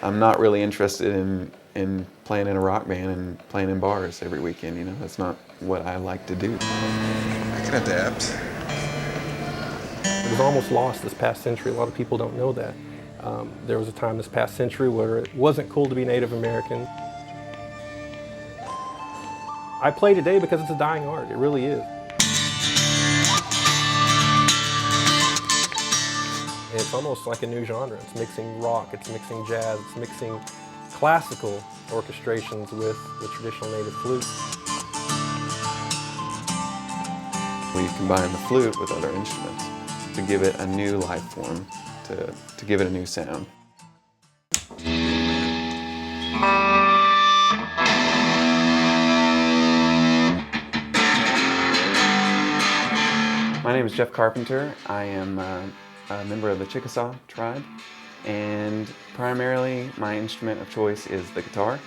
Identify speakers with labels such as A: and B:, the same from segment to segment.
A: I'm not really interested in playing in a rock band and playing in bars every weekend, you know? That's not what I like to do.
B: I can adapt.
C: It was almost lost this past century. A lot of people don't know that. There was a time this past century where it wasn't cool to be Native American. I play today because it's a dying art. It really is. It's almost like a new genre. It's mixing rock, it's mixing jazz, it's mixing classical orchestrations with the traditional native flute.
A: We combine the flute with other instruments to give it a new life form, to give it a new sound. My name is Jeff Carpenter. I am a member of the Chickasaw tribe, and primarily my instrument of choice is the guitar,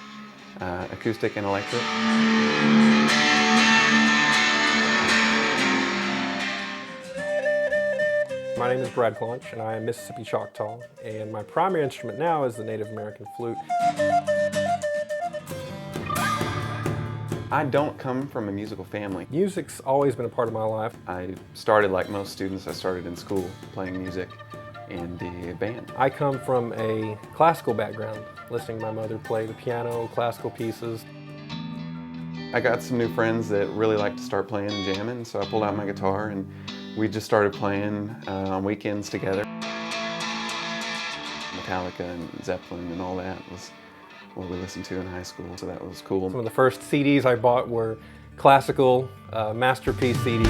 A: acoustic and electric.
C: My name is Brad Clonch, and I am Mississippi Choctaw, and my primary instrument now is the Native American flute.
A: I don't come from a musical family.
C: Music's always been a part of my life.
A: I started like most students. I started in school playing music in the band.
C: I come from a classical background, listening to my mother play the piano, classical pieces.
A: I got some new friends that really like to start playing and jamming, so I pulled out my guitar and we just started playing on weekends together. Metallica and Zeppelin and all that was what we listened to in high school, so that was cool.
C: Some of the first CDs I bought were classical masterpiece CDs.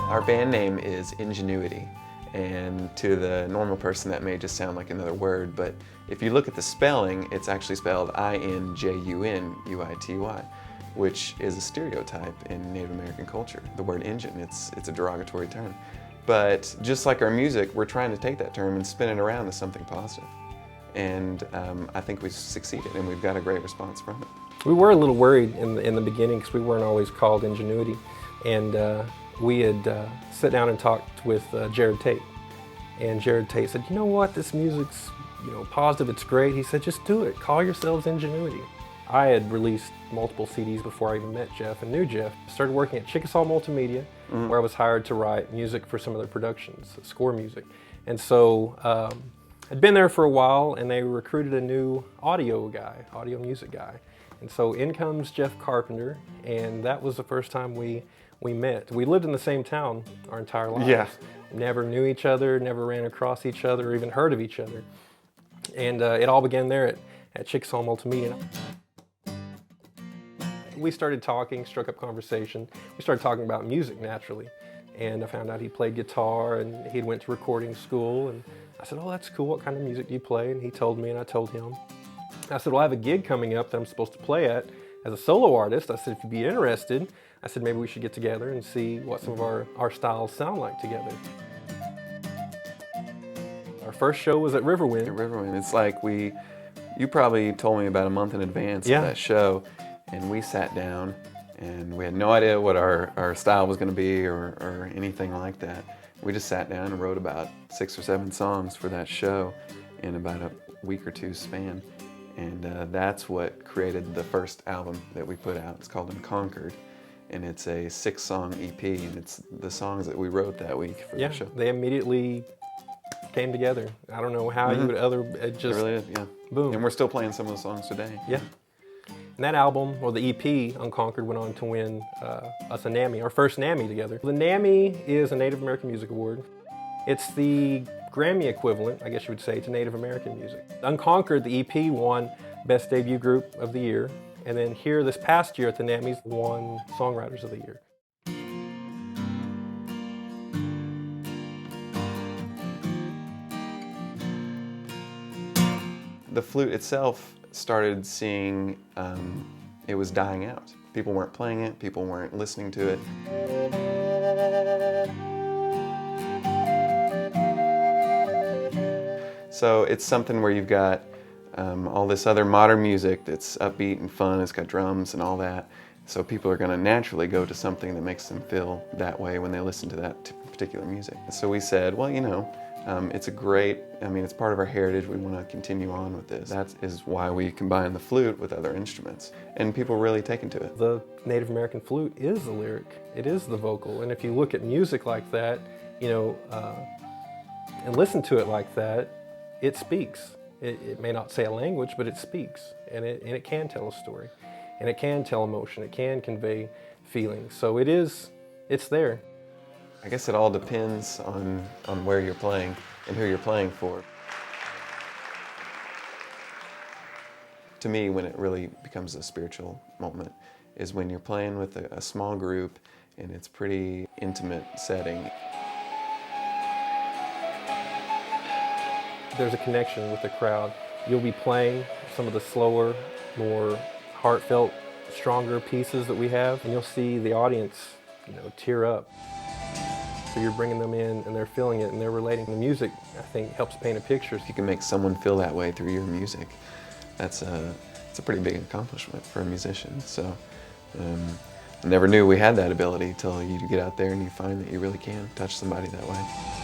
A: Our band name is Injunuity, and to the normal person that may just sound like another word, but if you look at the spelling, it's actually spelled I-N-J-U-N-U-I-T-Y, which is a stereotype in Native American culture. The word Injun, it's a derogatory term. But just like our music, we're trying to take that term and spin it around to something positive. And I think we've succeeded, and we've got a great response from it. We
C: were a little worried in the beginning because we weren't always called Ingenuity, and we had sat down and talked with Jared Tate, and Jared Tate said, "You know what? This music's positive. It's great." He said, "Just do it. Call yourselves Ingenuity." I had released multiple CDs before I even met Jeff and knew Jeff. I started working at Chickasaw Multimedia, where I was hired to write music for some of their productions, score music, and so. I'd been there for a while, and they recruited a new audio music guy. And so in comes Jeff Carpenter, and that was the first time we met. We lived in the same town our entire lives.
A: Yeah.
C: Never knew each other, never ran across each other, or even heard of each other. And it all began there at Chickasaw Multimedia. We started talking, struck up conversation. We started talking about music naturally. And I found out he played guitar, and he went to recording school. And I said, "Oh, that's cool. What kind of music do you play?" And he told me, and I told him. I said, "Well, I have a gig coming up that I'm supposed to play at as a solo artist." I said, "If you'd be interested," I said, "maybe we should get together and see what some of our styles sound like together." Our first show was at Riverwind.
A: At Riverwind. It's like you probably told me about a month in advance of that show, and we sat down, and we had no idea what our style was going to be or anything like that. We just sat down and wrote about 6 or 7 songs for that show in about a week or two span. And that's what created the first album that we put out. It's called Unconquered, and it's a 6-song EP, and it's the songs that we wrote that week for the show.
C: They immediately came together. I don't know how you would
A: it really is, yeah.
C: Boom.
A: And we're still playing some of the songs today.
C: Yeah. And that album, or the EP, Unconquered, went on to win us a NAMI, our first NAMI together. The NAMI is a Native American Music Award. It's the Grammy equivalent, I guess you would say, to Native American music. Unconquered, the EP, won Best Debut Group of the Year. And then here, this past year at the NAMIs, won Songwriters of the Year.
A: The flute itself started seeing it was dying out. People weren't playing it, people weren't listening to it. So it's something where you've got all this other modern music that's upbeat and fun, it's got drums and all that. So people are gonna naturally go to something that makes them feel that way when they listen to that particular music. So we said, well, It's a great, I mean, it's part of our heritage. We want to continue on with this. That is why we combine the flute with other instruments. And people really take into it.
C: The Native American flute is the lyric. It is the vocal. And if you look at music like that, you know, and listen to it like that, it speaks. It may not say a language, but it speaks. And it can tell a story. And it can tell emotion. It can convey feelings. So it's there.
A: I guess it all depends on where you're playing and who you're playing for. To me, when it really becomes a spiritual moment is when you're playing with a small group and it's pretty intimate setting.
C: There's a connection with the crowd. You'll be playing some of the slower, more heartfelt, stronger pieces that we have, and you'll see the audience, you know, tear up. So you're bringing them in and they're feeling it and they're relating. The music, I think, helps paint a picture.
A: If you can make someone feel that way through your music, it's a pretty big accomplishment for a musician. So I never knew we had that ability till you get out there and you find that you really can touch somebody that way.